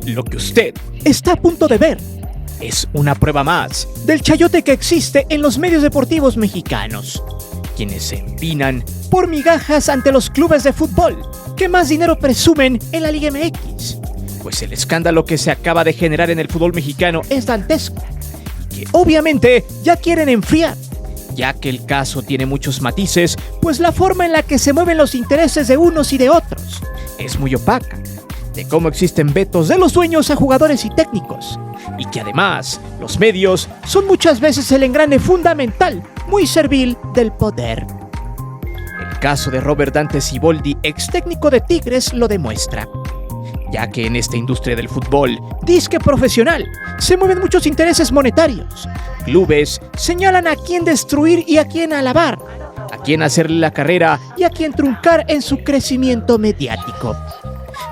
Lo que usted está a punto de ver es una prueba más del chayote que existe en los medios deportivos mexicanos, quienes se empinan por migajas ante los clubes de fútbol que más dinero presumen en la Liga MX, pues el escándalo que se acaba de generar en el fútbol mexicano es dantesco y que obviamente ya quieren enfriar, ya que el caso tiene muchos matices, pues la forma en la que se mueven los intereses de unos y de otros es muy opaca, de cómo existen vetos de los dueños a jugadores y técnicos, y que además los medios son muchas veces el engrane fundamental, muy servil del poder. El caso de Robert Dante Siboldi, ex técnico de Tigres, lo demuestra, ya que en esta industria del fútbol, disque profesional, se mueven muchos intereses monetarios. Clubes señalan a quién destruir y a quién alabar, a quién hacerle la carrera y a quién truncar en su crecimiento mediático.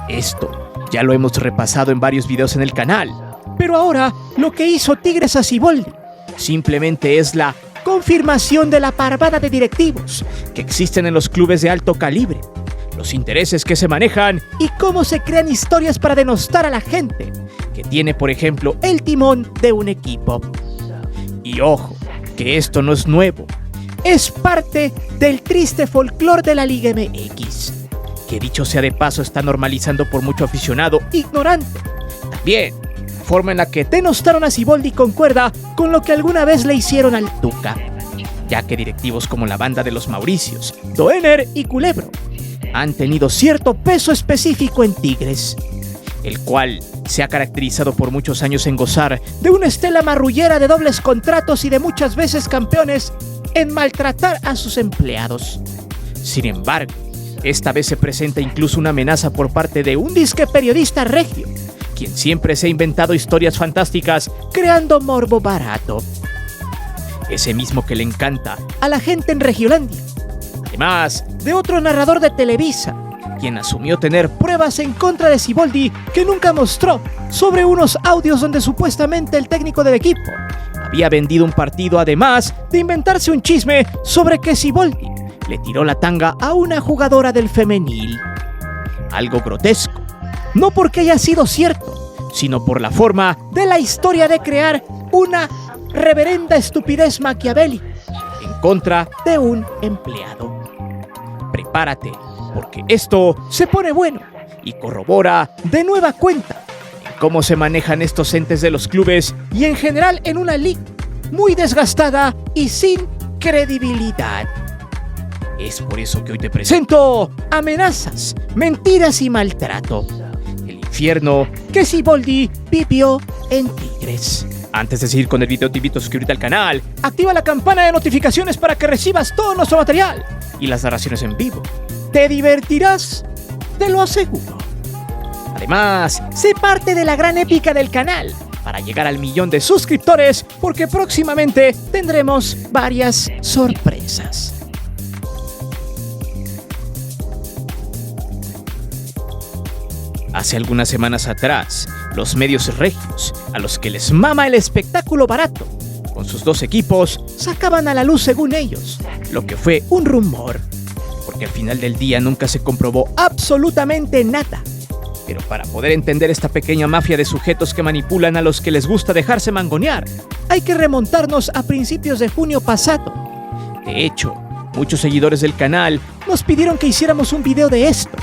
Esto ya lo hemos repasado en varios videos en el canal, pero ahora lo que hizo Tigres a Siboldi simplemente es la confirmación de la parvada de directivos que existen en los clubes de alto calibre, los intereses que se manejan y cómo se crean historias para denostar a la gente que tiene, por ejemplo, el timón de un equipo. Y ojo, que esto no es nuevo, es parte del triste folclore de la Liga MX, que dicho sea de paso está normalizando por mucho aficionado ignorante. También, la forma en la que denostaron a Siboldi concuerda con lo que alguna vez le hicieron al Tuca, ya que directivos como la banda de los Mauricios, Doener y Culebro han tenido cierto peso específico en Tigres, el cual se ha caracterizado por muchos años en gozar de una estela marrullera de dobles contratos y de muchas veces campeones en maltratar a sus empleados. Sin embargo, esta vez se presenta incluso una amenaza por parte de un disque periodista regio, quien siempre se ha inventado historias fantásticas creando morbo barato. Ese mismo que le encanta a la gente en Regiolandia. Además de otro narrador de Televisa, quien asumió tener pruebas en contra de Siboldi que nunca mostró sobre unos audios donde supuestamente el técnico del equipo había vendido un partido, además de inventarse un chisme sobre que Siboldi le tiró la tanga a una jugadora del femenil. Algo grotesco, no porque haya sido cierto, sino por la forma de la historia de crear una reverenda estupidez maquiavélica en contra de un empleado. Prepárate, porque esto se pone bueno y corrobora de nueva cuenta en cómo se manejan estos entes de los clubes y en general en una liga muy desgastada y sin credibilidad. Es por eso que hoy te presento amenazas, mentiras y maltrato. El infierno que Siboldi vivió en Tigres. Antes de seguir con el video, te invito a suscribirte al canal, activa la campana de notificaciones para que recibas todo nuestro material y las narraciones en vivo. Te divertirás, te lo aseguro. Además, sé parte de la gran épica del canal para llegar al 1.000.000 de suscriptores, porque próximamente tendremos varias sorpresas. Hace algunas semanas atrás, los medios regios, a los que les mama el espectáculo barato, con sus dos equipos, sacaban a la luz, según ellos, lo que fue un rumor, porque al final del día nunca se comprobó absolutamente nada. Pero para poder entender esta pequeña mafia de sujetos que manipulan a los que les gusta dejarse mangonear, hay que remontarnos a principios de junio pasado. De hecho, muchos seguidores del canal nos pidieron que hiciéramos un video de esto,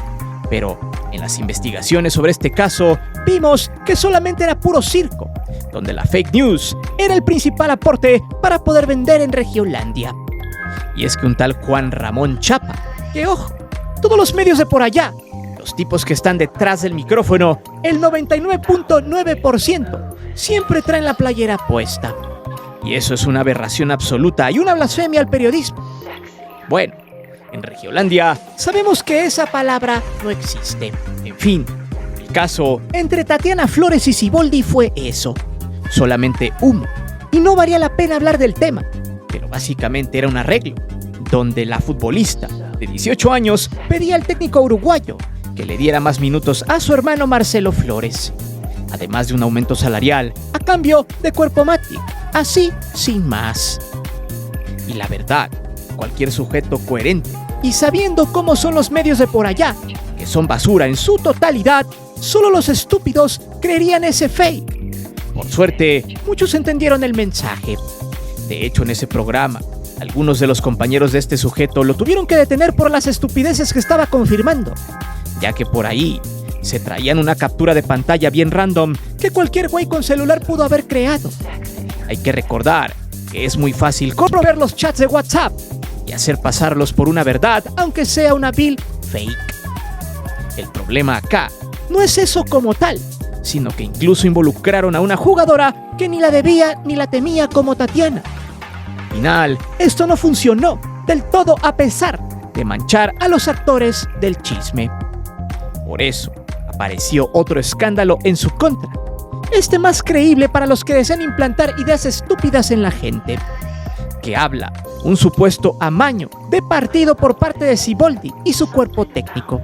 pero en las investigaciones sobre este caso, vimos que solamente era puro circo, donde la fake news era el principal aporte para poder vender en Regiolandia. Y es que un tal Juan Ramón Chapa, que ojo, todos los medios de por allá, los tipos que están detrás del micrófono, el 99.9% siempre traen la playera puesta. Y eso es una aberración absoluta y una blasfemia al periodismo. Bueno, en Regiolandia sabemos que esa palabra no existe. En fin, el caso entre Tatiana Flores y Siboldi fue eso, solamente humo, y no valía la pena hablar del tema, pero básicamente era un arreglo, donde la futbolista de 18 años pedía al técnico uruguayo que le diera más minutos a su hermano Marcelo Flores, además de un aumento salarial a cambio de cuerpo mati, así sin más. Y la verdad, cualquier sujeto coherente y sabiendo cómo son los medios de por allá, que son basura en su totalidad, solo los estúpidos creerían ese fake. Por suerte, muchos entendieron el mensaje. De hecho, en ese programa, algunos de los compañeros de este sujeto lo tuvieron que detener por las estupideces que estaba confirmando, ya que por ahí se traían una captura de pantalla bien random que cualquier güey con celular pudo haber creado. Hay que recordar que es muy fácil comprobar los chats de WhatsApp y hacer pasarlos por una verdad, aunque sea una vil fake. El problema acá no es eso como tal, sino que incluso involucraron a una jugadora que ni la debía ni la temía como Tatiana. Al final, esto no funcionó del todo a pesar de manchar a los actores del chisme. Por eso, apareció otro escándalo en su contra, este más creíble para los que desean implantar ideas estúpidas en la gente, que habla un supuesto amaño de partido por parte de Siboldi y su cuerpo técnico,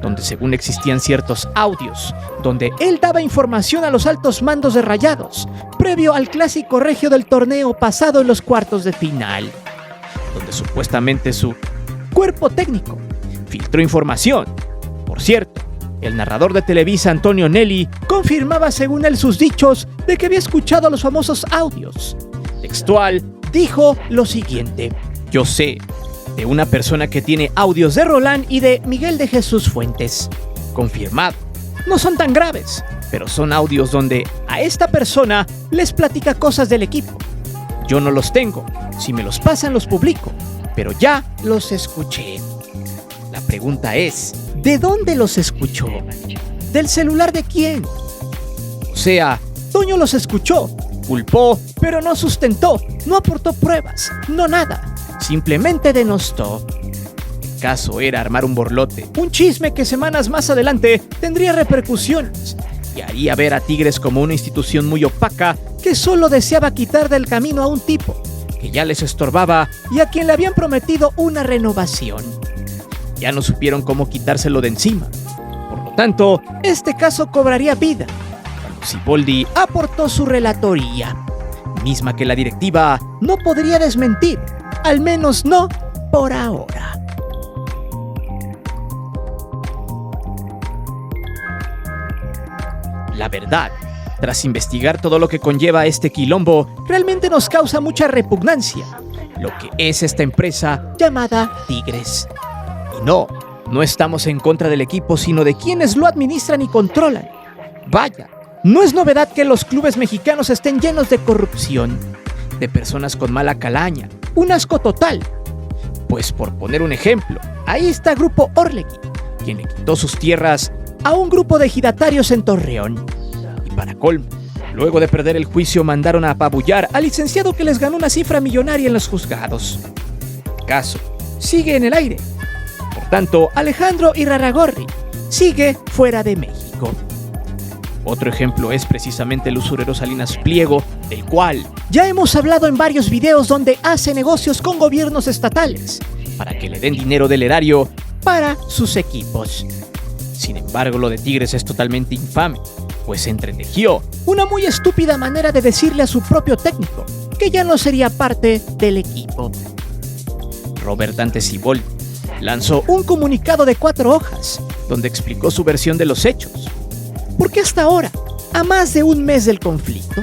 donde según existían ciertos audios, donde él daba información a los altos mandos de Rayados, previo al clásico regio del torneo pasado en los cuartos de final, donde supuestamente su cuerpo técnico filtró información. Por cierto, el narrador de Televisa, Antonio Nelly, confirmaba según él sus dichos de que había escuchado los famosos audios. Textual, dijo lo siguiente: yo sé de una persona que tiene audios de Roland y de Miguel de Jesús Fuentes. Confirmado. No son tan graves, pero son audios donde a esta persona les platica cosas del equipo. Yo no los tengo, si me los pasan los publico, pero ya los escuché. La pregunta es, ¿de dónde los escuchó? ¿Del celular de quién? O sea, Toño los escuchó, culpó, pero no sustentó, no aportó pruebas, no nada. Simplemente denostó. El caso era armar un borlote, un chisme que semanas más adelante tendría repercusiones y haría ver a Tigres como una institución muy opaca que solo deseaba quitar del camino a un tipo que ya les estorbaba y a quien le habían prometido una renovación. Ya no supieron cómo quitárselo de encima. Por lo tanto, este caso cobraría vida cuando Siboldi aportó su relatoría, misma que la directiva no podría desmentir, al menos no por ahora. La verdad, tras investigar todo lo que conlleva este quilombo, realmente nos causa mucha repugnancia lo que es esta empresa llamada Tigres. Y no estamos en contra del equipo, sino de quienes lo administran y controlan. Vaya, no es novedad que los clubes mexicanos estén llenos de corrupción, de personas con mala calaña, un asco total. Pues por poner un ejemplo, ahí está Grupo Orlegui, quien le quitó sus tierras a un grupo de ejidatarios en Torreón. Y para colmo, luego de perder el juicio mandaron a apabullar al licenciado que les ganó una cifra millonaria en los juzgados. El caso sigue en el aire. Por tanto, Alejandro Irarrágorri sigue fuera de México. Otro ejemplo es precisamente el usurero Salinas Pliego, del cual ya hemos hablado en varios videos, donde hace negocios con gobiernos estatales para que le den dinero del erario para sus equipos. Sin embargo, lo de Tigres es totalmente infame, pues se entretejió una muy estúpida manera de decirle a su propio técnico que ya no sería parte del equipo. Robert Dante Siboldi lanzó un comunicado de 4 hojas, donde explicó su versión de los hechos. Porque hasta ahora, a más de un mes del conflicto,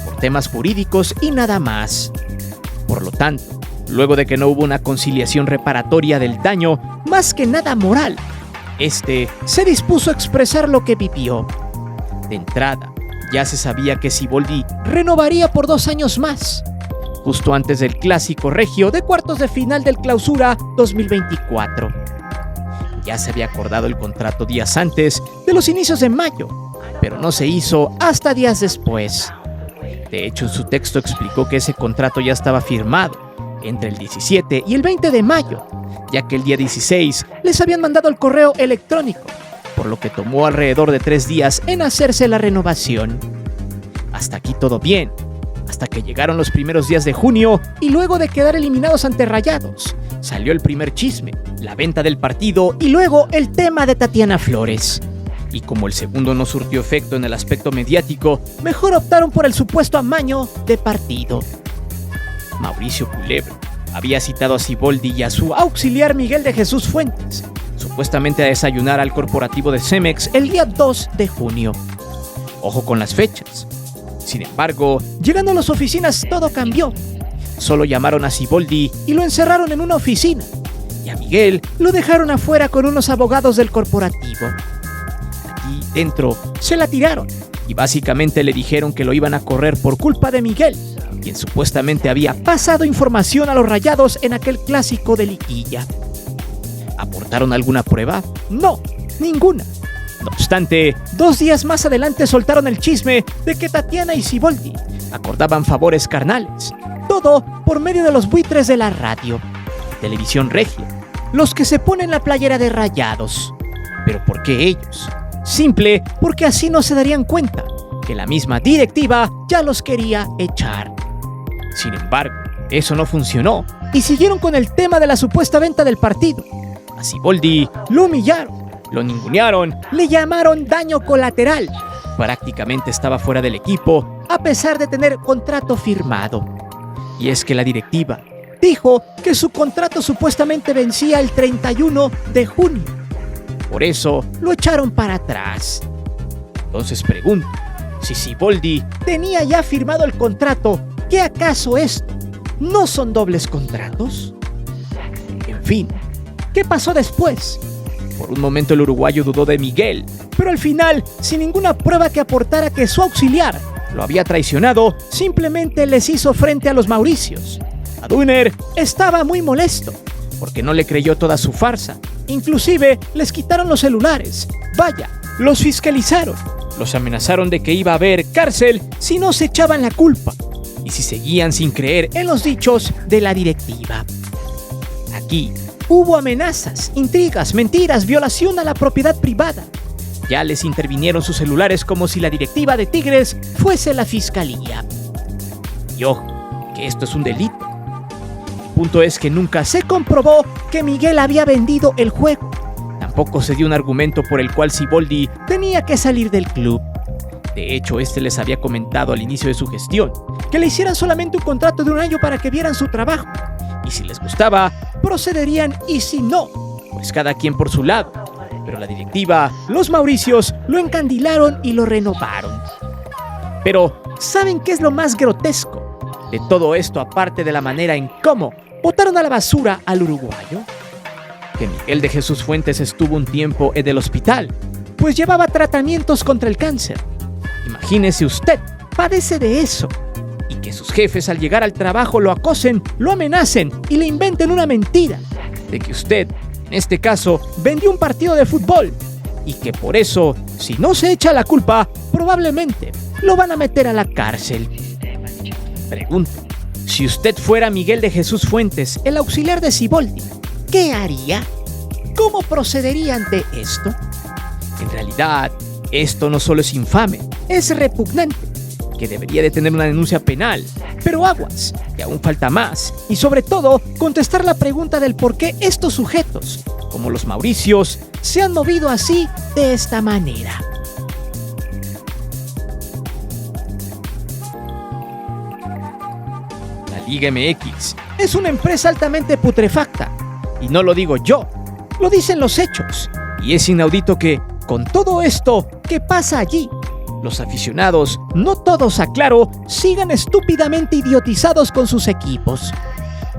por temas jurídicos y nada más. Por lo tanto, luego de que no hubo una conciliación reparatoria del daño, más que nada moral, se dispuso a expresar lo que vivió. De entrada, ya se sabía que Siboldi renovaría por 2 años más, justo antes del clásico regio de cuartos de final del Clausura 2024. Ya se había acordado el contrato días antes de los inicios de mayo, pero no se hizo hasta días después. De hecho, en su texto explicó que ese contrato ya estaba firmado entre el 17 y el 20 de mayo, ya que el día 16 les habían mandado el correo electrónico, por lo que tomó alrededor de 3 días en hacerse la renovación. Hasta aquí todo bien, hasta que llegaron los primeros días de junio y luego de quedar eliminados ante Rayados, salió el primer chisme, la venta del partido y luego el tema de Tatiana Flores. Y como el segundo no surtió efecto en el aspecto mediático, mejor optaron por el supuesto amaño de partido. Mauricio Culebro había citado a Siboldi y a su auxiliar Miguel de Jesús Fuentes, supuestamente a desayunar al corporativo de Cemex el día 2 de junio. Ojo con las fechas. Sin embargo, llegando a las oficinas todo cambió. Solo llamaron a Siboldi y lo encerraron en una oficina. Y a Miguel lo dejaron afuera con unos abogados del corporativo. Aquí dentro se la tiraron y básicamente le dijeron que lo iban a correr por culpa de Miguel, quien supuestamente había pasado información a los Rayados en aquel clásico de liguilla. ¿Aportaron alguna prueba? No, ninguna. No obstante, 2 días más adelante soltaron el chisme de que Tatiana y Siboldi acordaban favores carnales. Todo por medio de los buitres de la radio, Televisión Regia, los que se ponen la playera de Rayados. ¿Pero por qué ellos? Simple porque así no se darían cuenta que la misma directiva ya los quería echar. Sin embargo, eso no funcionó y siguieron con el tema de la supuesta venta del partido. A Siboldi lo humillaron, lo ningunearon, le llamaron daño colateral. Prácticamente estaba fuera del equipo a pesar de tener contrato firmado. Y es que la directiva dijo que su contrato supuestamente vencía el 31 de junio. Por eso lo echaron para atrás. Entonces pregunto, si Siboldi tenía ya firmado el contrato, ¿qué acaso esto no son dobles contratos? En fin, ¿qué pasó después? Por un momento el uruguayo dudó de Miguel, pero al final, sin ninguna prueba que aportara que su auxiliar lo había traicionado, simplemente les hizo frente a los Mauricios. Adúner estaba muy molesto, porque no le creyó toda su farsa. Inclusive les quitaron los celulares. Vaya, los fiscalizaron. Los amenazaron de que iba a haber cárcel si no se echaban la culpa y si seguían sin creer en los dichos de la directiva. Aquí hubo amenazas, intrigas, mentiras, violación a la propiedad privada. Ya les intervinieron sus celulares como si la directiva de Tigres fuese la fiscalía. Y ojo, que esto es un delito. El punto es que nunca se comprobó que Miguel había vendido el juego. Tampoco se dio un argumento por el cual Siboldi tenía que salir del club. De hecho, este les había comentado al inicio de su gestión que le hicieran solamente un contrato de 1 año para que vieran su trabajo. Y si les gustaba, procederían, y si no, pues cada quien por su lado. Pero la directiva, los Mauricios, lo encandilaron y lo renovaron. Pero, ¿saben qué es lo más grotesco de todo esto, aparte de la manera en cómo botaron a la basura al uruguayo? Que Miguel de Jesús Fuentes estuvo un tiempo en el hospital, pues llevaba tratamientos contra el cáncer. Imagínese usted, padece de eso, y que sus jefes al llegar al trabajo lo acosen, lo amenacen y le inventen una mentira de que usted, en este caso, vendió un partido de fútbol y que por eso, si no se echa la culpa, probablemente lo van a meter a la cárcel. Pregunto, si usted fuera Miguel de Jesús Fuentes, el auxiliar de Siboldi, ¿qué haría? ¿Cómo procedería ante esto? En realidad, esto no solo es infame, es repugnante, que debería de tener una denuncia penal. Pero aguas, que aún falta más, y sobre todo, contestar la pregunta del por qué estos sujetos, como los Mauricios, se han movido así, de esta manera. La Liga MX es una empresa altamente putrefacta, y no lo digo yo, lo dicen los hechos, y es inaudito que, con todo esto que pasa allí, los aficionados, no todos aclaro, sigan estúpidamente idiotizados con sus equipos.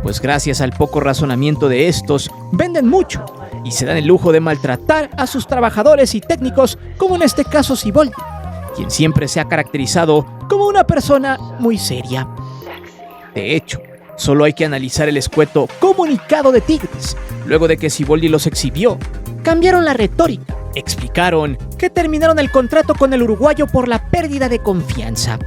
Pues gracias al poco razonamiento de estos, venden mucho y se dan el lujo de maltratar a sus trabajadores y técnicos, como en este caso Siboldi, quien siempre se ha caracterizado como una persona muy seria. De hecho, solo hay que analizar el escueto comunicado de Tigres, luego de que Siboldi los exhibió. Cambiaron la retórica. Explicaron que terminaron el contrato con el uruguayo por la pérdida de confianza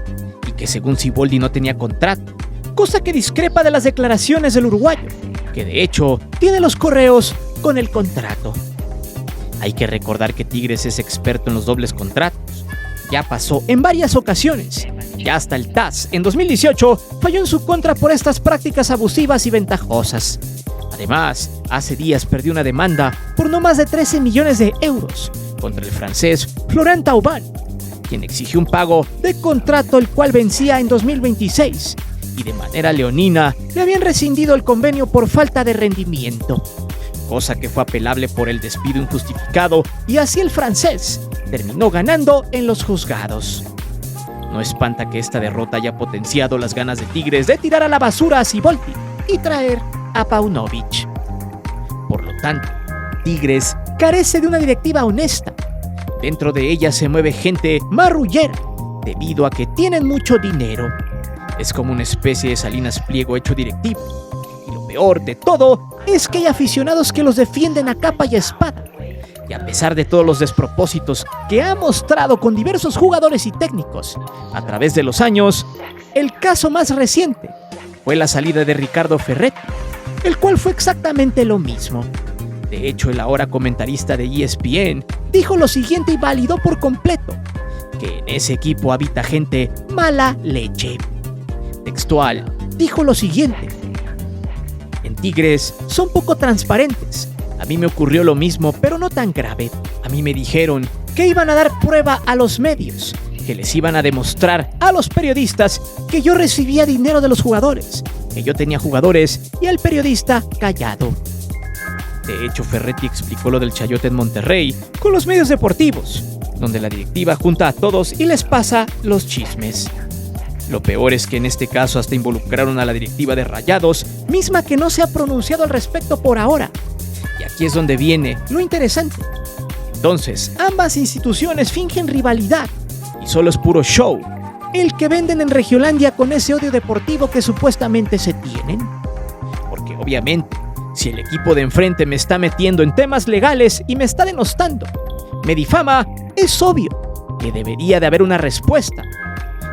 y que según Siboldi no tenía contrato, cosa que discrepa de las declaraciones del uruguayo, que de hecho tiene los correos con el contrato. Hay que recordar que Tigres es experto en los dobles contratos. Ya pasó en varias ocasiones y hasta el TAS en 2018 falló en su contra por estas prácticas abusivas y ventajosas. Además, hace días perdió una demanda por no más de 13 millones de euros contra el francés Florent Thauvin, quien exigió un pago de contrato el cual vencía en 2026 y de manera leonina le habían rescindido el convenio por falta de rendimiento. cosa que fue apelable por el despido injustificado y así el francés terminó ganando en los juzgados. No espanta que esta derrota haya potenciado las ganas de Tigres de tirar a la basura a Siboldi y traer a Paunovic. Por lo tanto, Tigres carece de una directiva honesta. Dentro de ella se mueve gente marrullera debido a que tienen mucho dinero. Es como una especie de Salinas Pliego hecho directivo. Y lo peor de todo es que hay aficionados que los defienden a capa y espada. Y a pesar de todos los despropósitos que ha mostrado con diversos jugadores y técnicos a través de los años, el caso más reciente fue la salida de Ricardo Ferretti, el cual fue exactamente lo mismo. De hecho, el ahora comentarista de ESPN dijo lo siguiente y validó por completo, que en ese equipo habita gente mala leche. Textual, dijo lo siguiente: en Tigres son poco transparentes. A mí me ocurrió lo mismo, pero no tan grave. A mí me dijeron que iban a dar prueba a los medios, que les iban a demostrar a los periodistas que yo recibía dinero de los jugadores, que yo tenía jugadores y el periodista callado. De hecho, Ferretti explicó lo del chayote en Monterrey con los medios deportivos, donde la directiva junta a todos y les pasa los chismes. Lo peor es que en este caso hasta involucraron a la directiva de Rayados, misma que no se ha pronunciado al respecto por ahora. Y aquí es donde viene lo interesante. Entonces, ambas instituciones fingen rivalidad y solo es puro show, el que venden en Regiolandia con ese odio deportivo que supuestamente se tienen. Porque obviamente, si el equipo de enfrente me está metiendo en temas legales y me está denostando, me difama, es obvio que debería de haber una respuesta.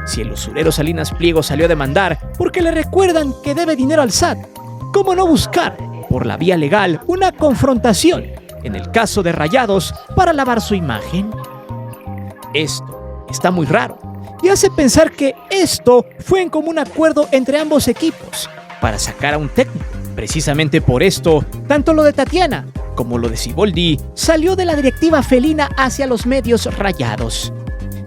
Si el usurero Salinas Pliego salió a demandar porque le recuerdan que debe dinero al SAT, ¿cómo no buscar, por la vía legal, una confrontación en el caso de Rayados para lavar su imagen? Esto está muy raro y hace pensar que esto fue en común acuerdo entre ambos equipos para sacar a un técnico. Precisamente por esto, tanto lo de Tatiana como lo de Siboldi salió de la directiva felina hacia los medios Rayados,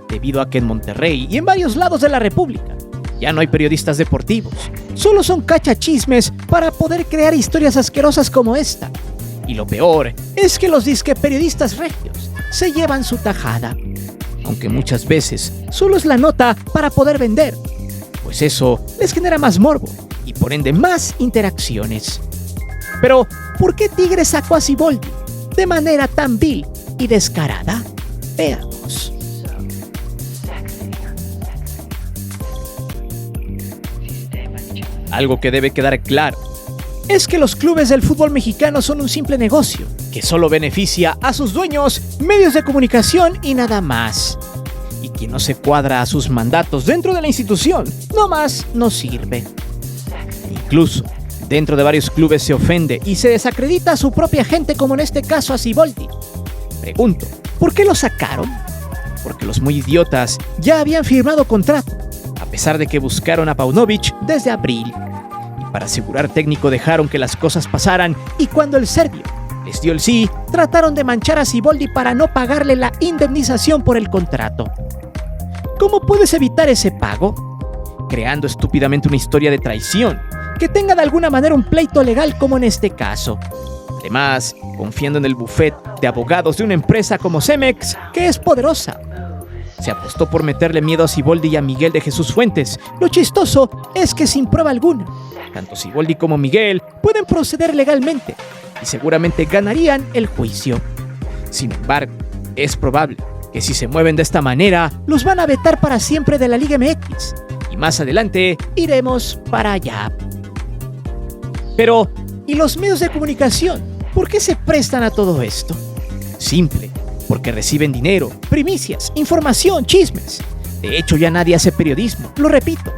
debido a que en Monterrey y en varios lados de la República ya no hay periodistas deportivos, solo son cachachismes para poder crear historias asquerosas como esta. Y lo peor es que los disque periodistas regios se llevan su tajada, aunque muchas veces solo es la nota para poder vender, pues eso les genera más morbo y por ende más interacciones. Pero, ¿por qué Tigres sacó a Siboldi de manera tan vil y descarada? Veamos. Algo que debe quedar claro es que los clubes del fútbol mexicano son un simple negocio que solo beneficia a sus dueños, medios de comunicación y nada más. Y quien no se cuadra a sus mandatos dentro de la institución, nomás no sirve. Incluso, dentro de varios clubes se ofende y se desacredita a su propia gente, como en este caso a Siboldi. Pregunto, ¿por qué lo sacaron? Porque los muy idiotas ya habían firmado contrato, a pesar de que buscaron a Paunovic desde abril. Y para asegurar técnico dejaron que las cosas pasaran y cuando el serbio les dio el sí, trataron de manchar a Siboldi para no pagarle la indemnización por el contrato. ¿Cómo puedes evitar ese pago? Creando estúpidamente una historia de traición que tenga de alguna manera un pleito legal como en este caso. Además, confiando en el buffet de abogados de una empresa como Cemex, que es poderosa. Se apostó por meterle miedo a Siboldi y a Miguel de Jesús Fuentes. Lo chistoso es que sin prueba alguna, tanto Siboldi como Miguel pueden proceder legalmente y seguramente ganarían el juicio. Sin embargo, es probable que si se mueven de esta manera, los van a vetar para siempre de la Liga MX y más adelante iremos para allá. Pero, ¿y los medios de comunicación? ¿Por qué se prestan a todo esto? Simple, porque reciben dinero, primicias, información, chismes. De hecho, ya nadie hace periodismo, lo repito.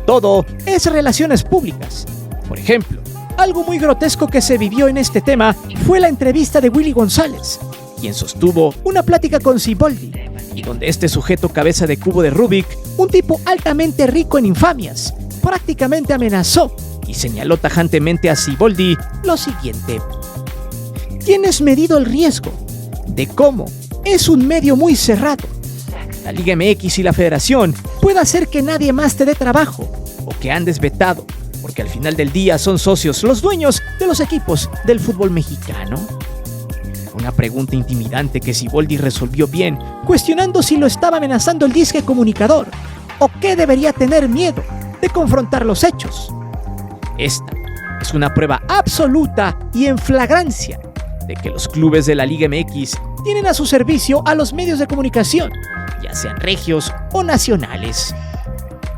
Todo es relaciones públicas. Por ejemplo, algo muy grotesco que se vivió en este tema fue la entrevista de Willy González, quien sostuvo una plática con Siboldi, y donde este sujeto cabeza de cubo de Rubik, un tipo altamente rico en infamias, prácticamente amenazó y señaló tajantemente a Siboldi lo siguiente: ¿tienes medido el riesgo de cómo es un medio muy cerrado? La Liga MX y la Federación puede hacer que nadie más te dé trabajo o que andes vetado porque al final del día son socios, los dueños de los equipos del fútbol mexicano. Una pregunta intimidante que Siboldi resolvió bien, cuestionando si lo estaba amenazando el disque comunicador o que debería tener miedo de confrontar los hechos. Esta es una prueba absoluta y en flagrancia de que los clubes de la Liga MX tienen a su servicio a los medios de comunicación, ya sean regios o nacionales.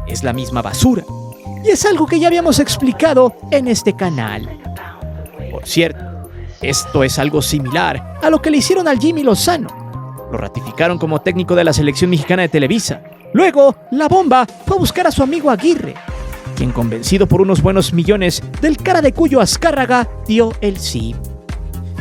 Es la misma basura, y es algo que ya habíamos explicado en este canal. Por cierto, esto es algo similar a lo que le hicieron al Jimmy Lozano. Lo ratificaron como técnico de la selección mexicana de Televisa. Luego, la bomba fue a buscar a su amigo Aguirre, quien, convencido por unos buenos millones del cara de Cuyo Azcárraga, dio el sí.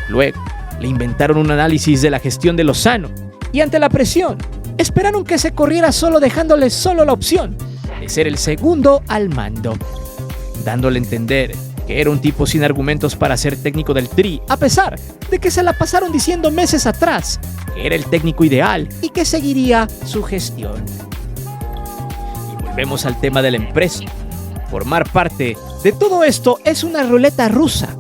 Luego, le inventaron un análisis de la gestión de Lozano y, ante la presión, esperaron que se corriera solo, dejándole solo la opción de ser el segundo al mando, dándole a entender que era un tipo sin argumentos para ser técnico del Tri, a pesar de que se la pasaron diciendo meses atrás que era el técnico ideal y que seguiría su gestión. Y volvemos al tema de la empresa. Formar parte de todo esto es una ruleta rusa,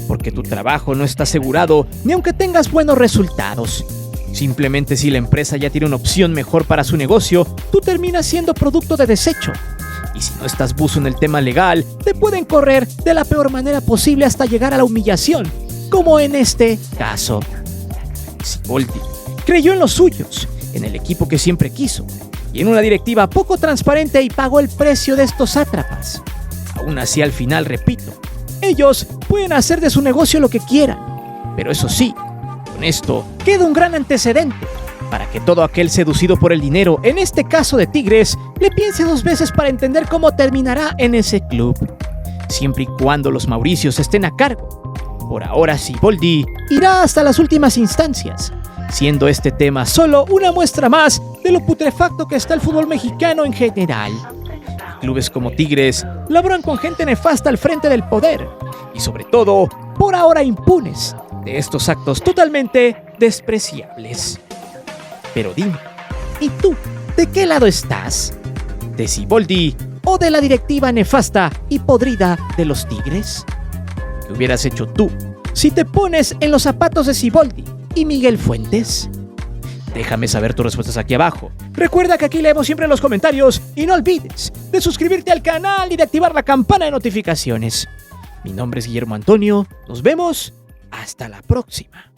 porque tu trabajo no está asegurado ni aunque tengas buenos resultados. Simplemente si la empresa ya tiene una opción mejor para su negocio, tú terminas siendo producto de desecho. Y si no estás buzo en el tema legal, te pueden correr de la peor manera posible hasta llegar a la humillación, como en este caso. Siboldi creyó en los suyos, en el equipo que siempre quiso, y en una directiva poco transparente, y pagó el precio de estos sátrapas. Aún así, al final, repito, ellos pueden hacer de su negocio lo que quieran, pero eso sí, con esto queda un gran antecedente para que todo aquel seducido por el dinero, en este caso de Tigres, le piense dos veces para entender cómo terminará en ese club, siempre y cuando los Mauricios estén a cargo. Por ahora, Siboldi irá hasta las últimas instancias, siendo este tema solo una muestra más de lo putrefacto que está el fútbol mexicano en general. Clubes como Tigres laboran con gente nefasta al frente del poder y, sobre todo, por ahora impunes de estos actos totalmente despreciables. Pero dime, ¿y tú de qué lado estás? ¿De Siboldi o de la directiva nefasta y podrida de los Tigres? ¿Qué hubieras hecho tú si te pones en los zapatos de Siboldi y Miguel Fuentes? Déjame saber tus respuestas aquí abajo. Recuerda que aquí leemos siempre los comentarios y no olvides de suscribirte al canal y de activar la campana de notificaciones. Mi nombre es Guillermo Antonio. Nos vemos hasta la próxima.